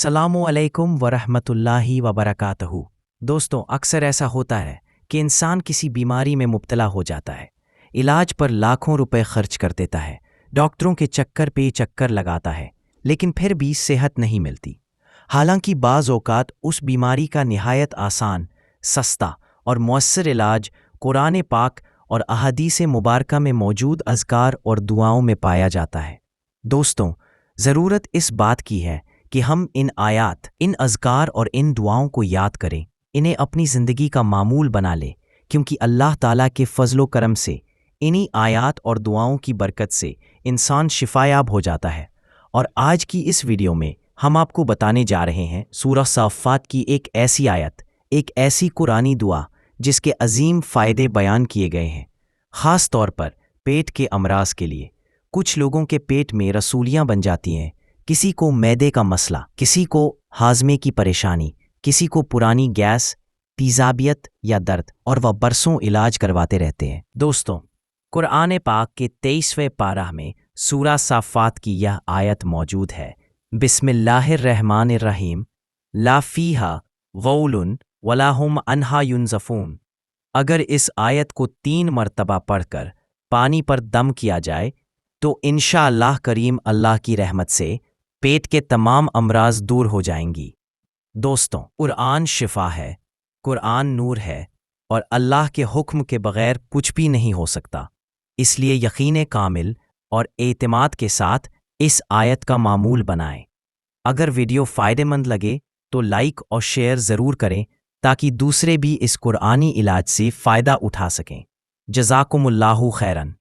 अस्सलामु अलैकुम वरहमतुल्लाहि वबरकातहू। दोस्तों, अक्सर ऐसा होता है कि इंसान किसी बीमारी में मुब्तला हो जाता है, इलाज पर लाखों रुपए खर्च कर देता है, डॉक्टरों के चक्कर पे चक्कर लगाता है, लेकिन फिर भी सेहत नहीं मिलती। हालांकि बाज़ औक़ात उस बीमारी का निहायत आसान, सस्ता और मौसर इलाज कुरान पाक और अहादीस मुबारका में मौजूद अज़कार और दुआओं में पाया जाता है। दोस्तों, ज़रूरत इस बात की है कि हम इन आयात, इन अज़कार और इन दुआओं को याद करें, इन्हें अपनी ज़िंदगी का मामूल बना लें, क्योंकि अल्लाह ताला के फ़ज़लो करम से इन्हीं आयात और दुआओं की बरकत से इंसान शिफायाब हो जाता है। और आज की इस वीडियो में हम आपको बताने जा रहे हैं सूरह साफ़ात की एक ऐसी आयत, एक ऐसी कुरानी दुआ जिसके अजीम फ़ायदे बयान किए गए हैं, ख़ास तौर पर पेट के अमराज के लिए। कुछ लोगों के पेट में रसूलियाँ बन जाती हैं, किसी को मैदे का मसला, किसी को हाजमे की परेशानी, किसी को पुरानी गैस, तेज़ाबियत या दर्द, और वह बरसों इलाज करवाते रहते हैं। दोस्तों, कुरान पाक के 23वें पारा में सूरह साफ़ात की यह आयत मौजूद है, बिस्मिल्लाहिर्रहमानिर्रहीम, ला फ़ीहा ग़ौलुन वला हुम अन्हा युनज़फ़ून। अगर इस आयत को 3 मरतबा पढ़कर पानी पर दम किया जाए तो इंशाअल्लाह करीम अल्लाह की रहमत से पेट के तमाम अमराज दूर हो जाएंगी। दोस्तों, कुरान शिफा है, कुरान नूर है, और अल्लाह के हुक्म के बग़ैर कुछ भी नहीं हो सकता। इसलिए यकीन कामिल और एतमाद के साथ इस आयत का मामूल बनाएं। अगर वीडियो फ़ायदेमंद लगे तो लाइक और शेयर ज़रूर करें ताकि दूसरे भी इस कुरानी इलाज से फ़ायदा उठा सकें। जज़ाकुमुल्लाहु खैरन।